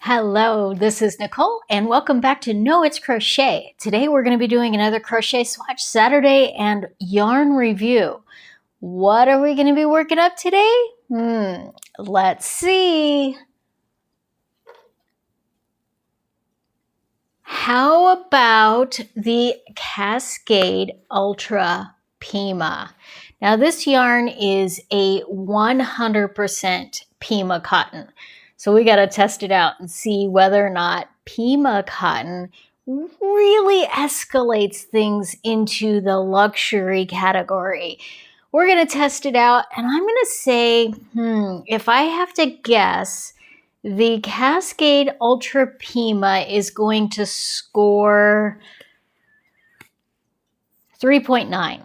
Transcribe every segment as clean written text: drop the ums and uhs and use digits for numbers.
Hello, this is Nicole and welcome back to Know It's Crochet. Today we're going to be doing another Crochet Swatch Saturday and yarn review. What are we going to be working up today? Let's see. How about the Cascade Ultra Pima? Now this yarn is a 100% Pima cotton. So we got to test it out and see whether or not Pima cotton really escalates things into the luxury category. We're going to test it out and I'm going to say, if I have to guess, the Cascade Ultra Pima is going to score 3.9.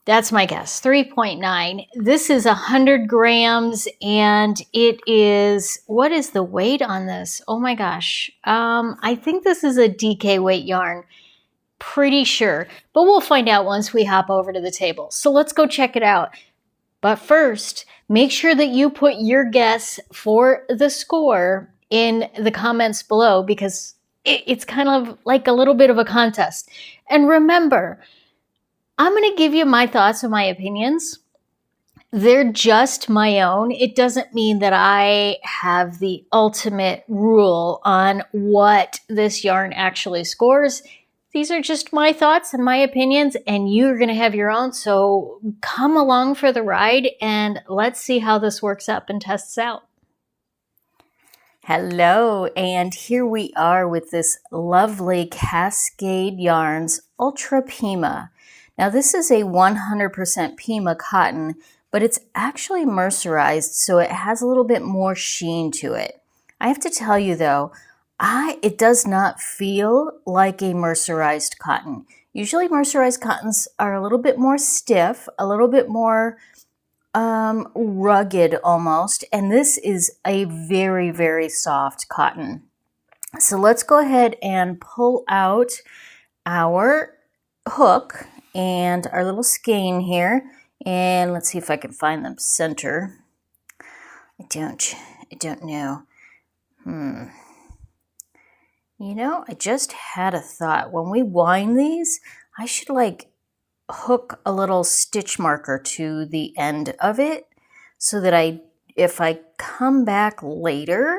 That's my guess, 3.9. This is 100 grams and it is, what is the weight on this? Oh my gosh. I think this is a DK weight yarn. Pretty sure, but we'll find out once we hop over to the table. So let's go check it out. But first, make sure that you put your guess for the score in the comments below because it's kind of like a little bit of a contest. And remember, I'm going to give you my thoughts and my opinions. They're just my own. It doesn't mean that I have the ultimate rule on what this yarn actually scores. These are just my thoughts and my opinions, and you're going to have your own. So come along for the ride and let's see how this works up and tests out. Hello, and here we are with this lovely Cascade Yarns Ultra Pima. Now this is a 100% Pima cotton, but it's actually mercerized, so it has a little bit more sheen to it. I have to tell you though, it does not feel like a mercerized cotton. Usually mercerized cottons are a little bit more stiff, a little bit more rugged almost, and this is a very, very soft cotton. So let's go ahead and pull out our hook and our little skein here, and let's see if I can find the center. I don't know. You know, I just had a thought. When we wind these, I should like hook a little stitch marker to the end of it so that if I come back later,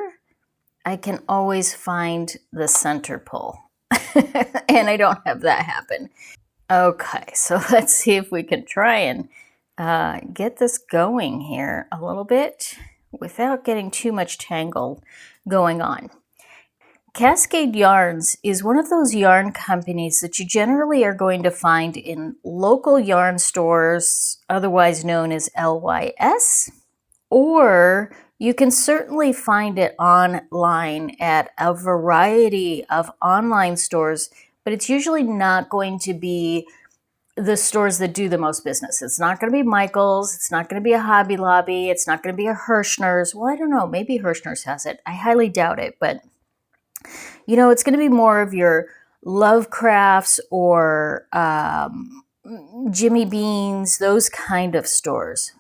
I can always find the center pull. And I don't have that happen. Okay, so let's see if we can try and get this going here a little bit without getting too much tangle going on. Cascade Yarns is one of those yarn companies that you generally are going to find in local yarn stores, otherwise known as LYS, or you can certainly find it online at a variety of online stores, but it's usually not going to be the stores that do the most business. It's not going to be Michael's, it's not going to be a Hobby Lobby, it's not going to be a Hirschner's. Well, I don't know, maybe Hirschner's has it. I highly doubt it, but you know, it's going to be more of your Lovecrafts or Jimmy Beans, those kind of stores.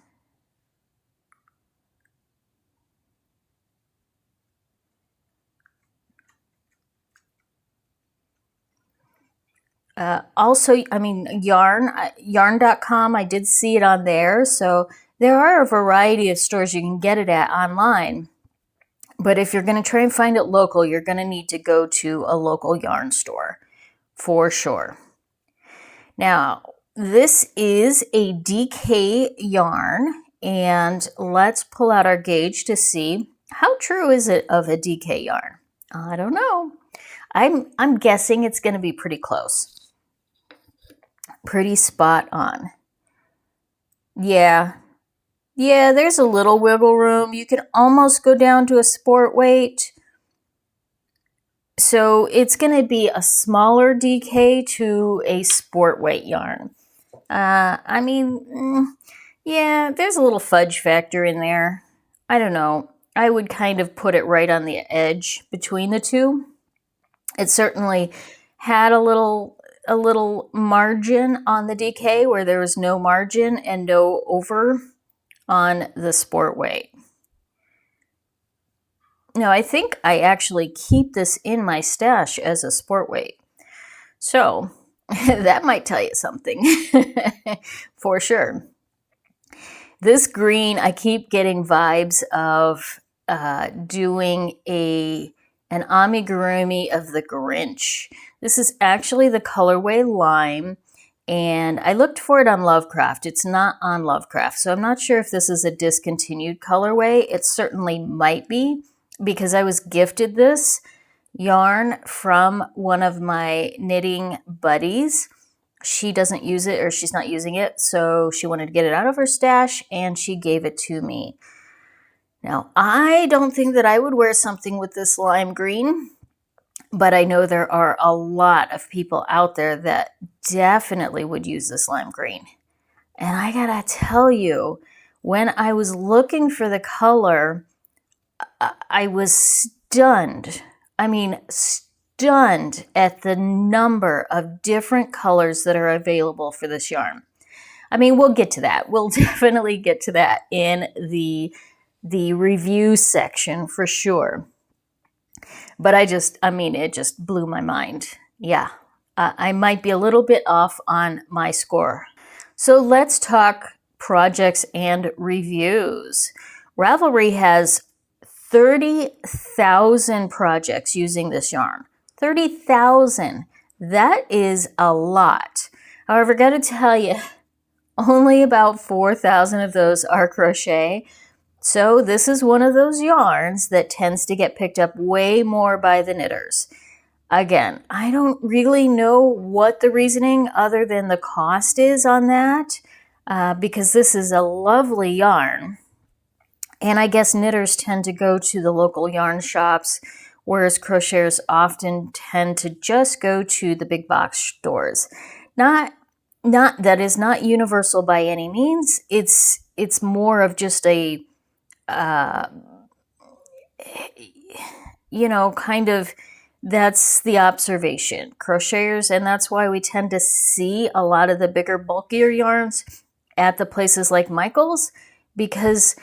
Also, I mean, yarn.com, I did see it on there. So there are a variety of stores you can get it at online. But if you're going to try and find it local, you're going to need to go to a local yarn store for sure. Now, this is a DK yarn, and let's pull out our gauge to see how true is it of a DK yarn. I don't know. I'm guessing it's going to be pretty close. Pretty spot on. Yeah, there's a little wiggle room. You can almost go down to a sport weight. So it's going to be a smaller DK to a sport weight yarn. I mean, yeah, there's a little fudge factor in there. I don't know. I would kind of put it right on the edge between the two. It certainly had a little margin on the DK where there was no margin and no over on the sport weight. Now, I think I actually keep this in my stash as a sport weight. So that might tell you something for sure. This green, I keep getting vibes of doing an amigurumi of the Grinch. This is actually the colorway Lime, and I looked for it on Lovecraft. It's not on Lovecraft, so I'm not sure if this is a discontinued colorway. It certainly might be, because I was gifted this yarn from one of my knitting buddies. She doesn't use it, or she's not using it, so she wanted to get it out of her stash and she gave it to me. Now, I don't think that I would wear something with this lime green, but I know there are a lot of people out there that definitely would use this lime green. And I gotta tell you, when I was looking for the color, I was stunned. I mean, stunned at the number of different colors that are available for this yarn. I mean, we'll get to that. We'll definitely get to that in the review section for sure. But it just blew my mind. Yeah, I might be a little bit off on my score. So let's talk projects and reviews. Ravelry has 30,000 projects using this yarn. 30,000. That is a lot. However, gotta tell you, only about 4,000 of those are crochet. So this is one of those yarns that tends to get picked up way more by the knitters. Again, I don't really know what the reasoning other than the cost is on that, because this is a lovely yarn. And I guess knitters tend to go to the local yarn shops, whereas crocheters often tend to just go to the big box stores. That is not universal by any means. It's more of just a kind of, that's the observation. Crocheters, and that's why we tend to see a lot of the bigger, bulkier yarns at the places like Michael's, because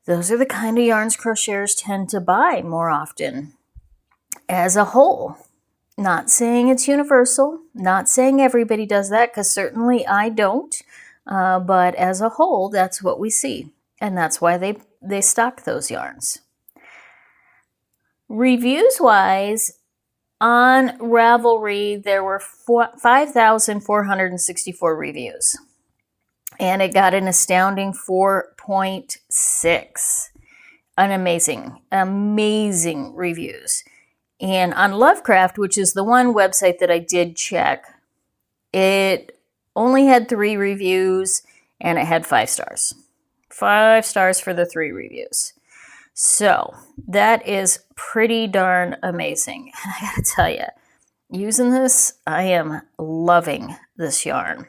those are the kind of yarns crocheters tend to buy more often as a whole. Not saying it's universal, not saying everybody does that, because certainly I don't, but as a whole, that's what we see, and that's why they stock those yarns. Reviews-wise, on Ravelry, there were 5,464 reviews, and it got an astounding 4.6. An amazing reviews. And on Lovecraft, which is the one website that I did check, it only had 3 reviews and it had 5 stars. 5 stars for the 3 reviews. So that is pretty darn amazing. And I gotta tell you, using this, I am loving this yarn.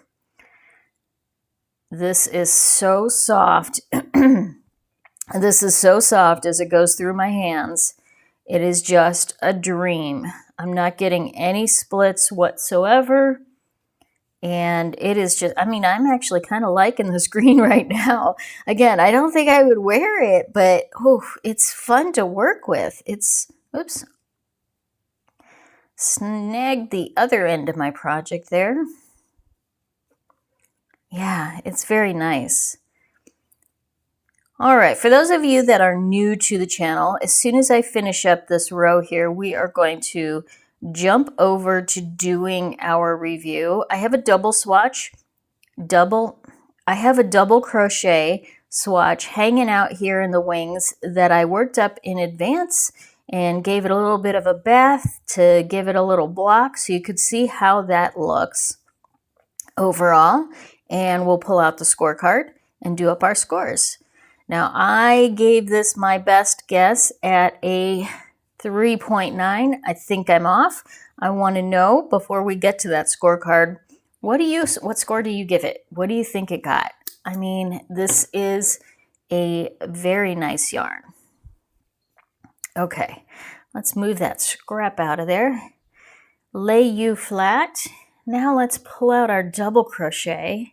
This is so soft. This is so soft as it goes through my hands. It is just a dream. I'm not getting any splits whatsoever. And it is just, I'm actually kind of liking this green right now. Again, I don't think I would wear it, but it's fun to work with. Oops. Snagged the other end of my project there. Yeah, it's very nice. All right, for those of you that are new to the channel, as soon as I finish up this row here, we are going to jump over to doing our review. I have a double crochet swatch hanging out here in the wings that I worked up in advance and gave it a little bit of a bath to give it a little block so you could see how that looks overall. And we'll pull out the scorecard and do up our scores. Now, I gave this my best guess at a 3.9. I think I'm off. I want to know, before we get to that scorecard, what score do you give it? What do you think it got? This is a very nice yarn. Okay, let's move that scrap out of there. Lay you flat. Now let's pull out our double crochet.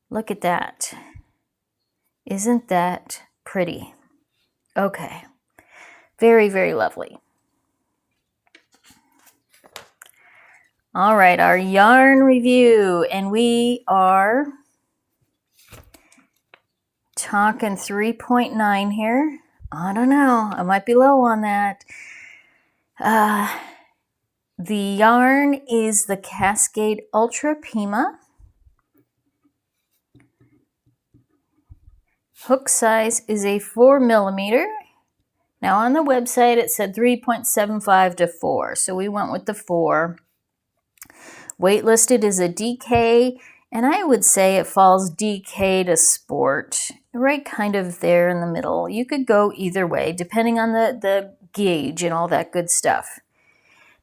Look at that. Isn't that pretty? Okay, Very, very lovely. All right, our yarn review, and we are talking 3.9 here. I don't know, I might be low on that. The yarn is the Cascade Ultra Pima. Hook size is a 4mm. Now on the website it said 3.75 to 4, so we went with the 4. Weight listed is a DK, and I would say it falls DK to sport, right kind of there in the middle. You could go either way, depending on the gauge and all that good stuff.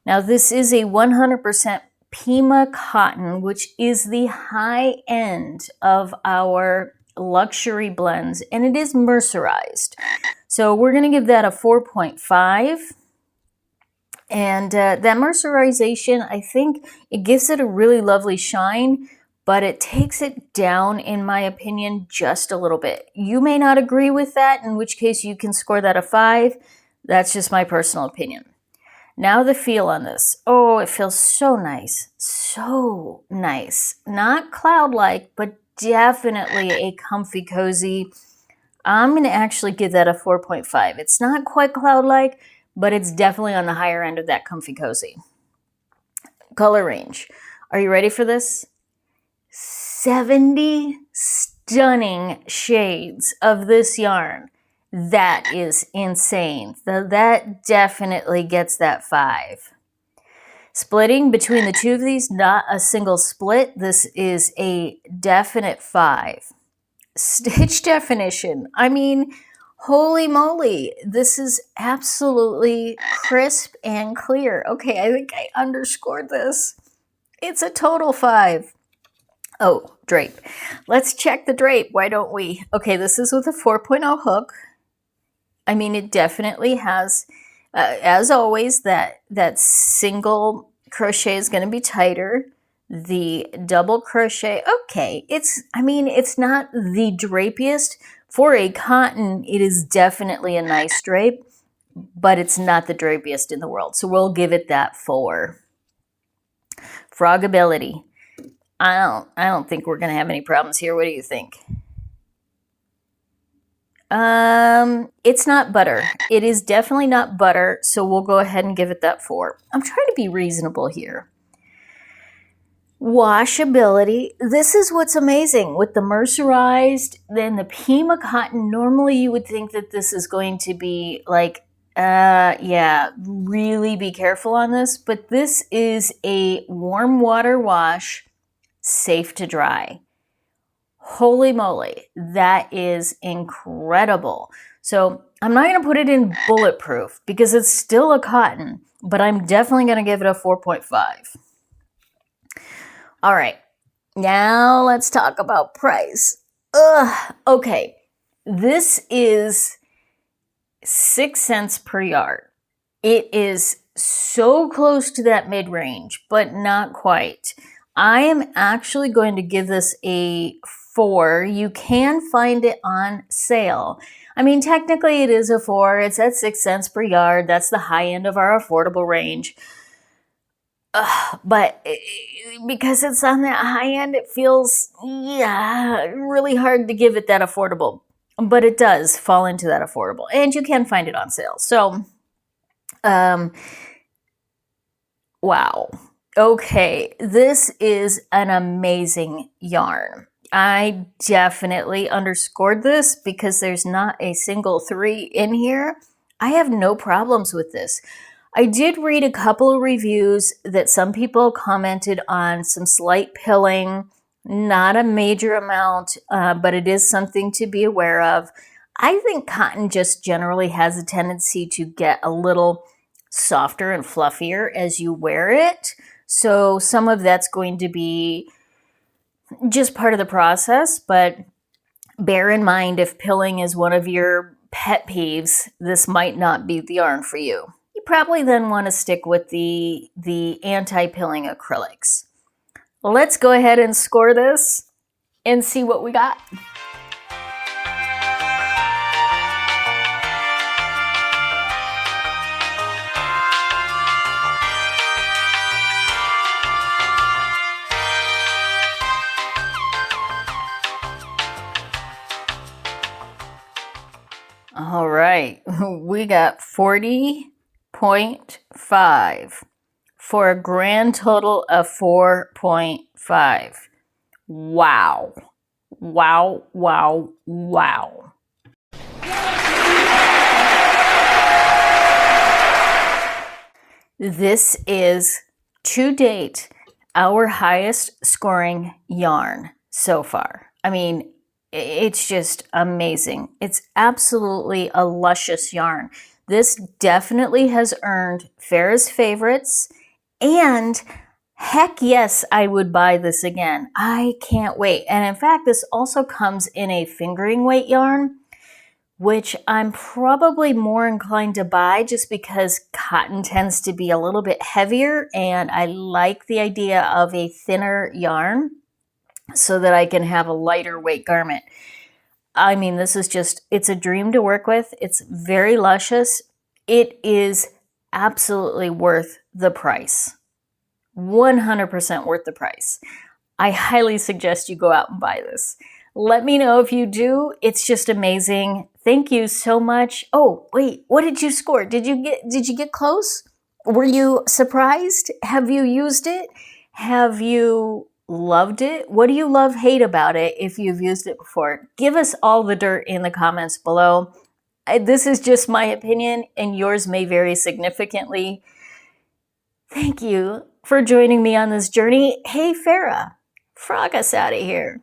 Now this is a 100% Pima cotton, which is the high end of our luxury blends, and it is mercerized. So we're going to give that a 4.5. And that mercerization, I think it gives it a really lovely shine, but it takes it down, in my opinion, just a little bit. You may not agree with that, in which case you can score that a 5. That's just my personal opinion. Now the feel on this. Oh, it feels so nice. So nice. Not cloud-like, but definitely a comfy, cozy. I'm going to actually give that a 4.5. It's not quite cloud-like, but it's definitely on the higher end of that comfy cozy. Color range. Are you ready for this? 70 stunning shades of this yarn. That is insane. That definitely gets that 5. Splitting between the two of these, not a single split. This is a definite 5. Stitch definition. I mean, holy moly, this is absolutely crisp and clear. Okay, I think I underscored this. It's a total 5. Oh, drape. Let's check the drape, why don't we? Okay, this is with a 4.0 hook. I mean, it definitely has, as always, that single crochet is going to be tighter. The double crochet, okay, it's not the drapiest. For a cotton, it is definitely a nice drape, but it's not the drapiest in the world. So we'll give it that 4. Frogability. I don't think we're going to have any problems here. What do you think? It's not butter. It is definitely not butter, so we'll go ahead and give it that 4. I'm trying to be reasonable here. Washability. This is what's amazing with the mercerized, then the Pima cotton. Normally you would think that this is going to be like, yeah, really be careful on this, but this is a warm water wash, safe to dry. Holy moly, that is incredible. So I'm not going to put it in bulletproof because it's still a cotton, but I'm definitely going to give it a 4.5. All right, now let's talk about price. Okay, this is 6 cents per yard. It is so close to that mid-range, but not quite. I am actually going to give this a 4. You can find it on sale. I mean, technically it is a 4. It's at 6 cents per yard. That's the high end of our affordable range. But because it's on that high end, it feels, yeah, really hard to give it that affordable. But it does fall into that affordable. And you can find it on sale. So, wow. Okay, this is an amazing yarn. I definitely underscored this because there's not a single 3 in here. I have no problems with this. I did read a couple of reviews that some people commented on some slight pilling, not a major amount, but it is something to be aware of. I think cotton just generally has a tendency to get a little softer and fluffier as you wear it. So some of that's going to be just part of the process, but bear in mind if pilling is one of your pet peeves, this might not be the yarn for you. You probably then want to stick with the anti-pilling acrylics. Let's go ahead and score this and see what we got. we got 40.5 for a grand total of 4.5. Wow. Wow, wow, wow. This is, to date, our highest scoring yarn so far. I mean, it's just amazing. It's absolutely a luscious yarn. This definitely has earned Farrah's favorites, and heck yes, I would buy this again. I can't wait. And in fact, this also comes in a fingering weight yarn, which I'm probably more inclined to buy just because cotton tends to be a little bit heavier, and I like the idea of a thinner yarn so that I can have a lighter weight garment. I mean, this is just, it's a dream to work with. It's very luscious. It is absolutely worth the price. 100% worth the price. I highly suggest you go out and buy this. Let me know if you do. It's just amazing. Thank you so much. Oh, wait, what did you score? Did you get close? Were you surprised? Have you used it? Have you loved it? What do you love, hate about it if you've used it before? Give us all the dirt in the comments below. This is just my opinion, and yours may vary significantly. Thank you for joining me on this journey. Hey, Farrah, frog us out of here.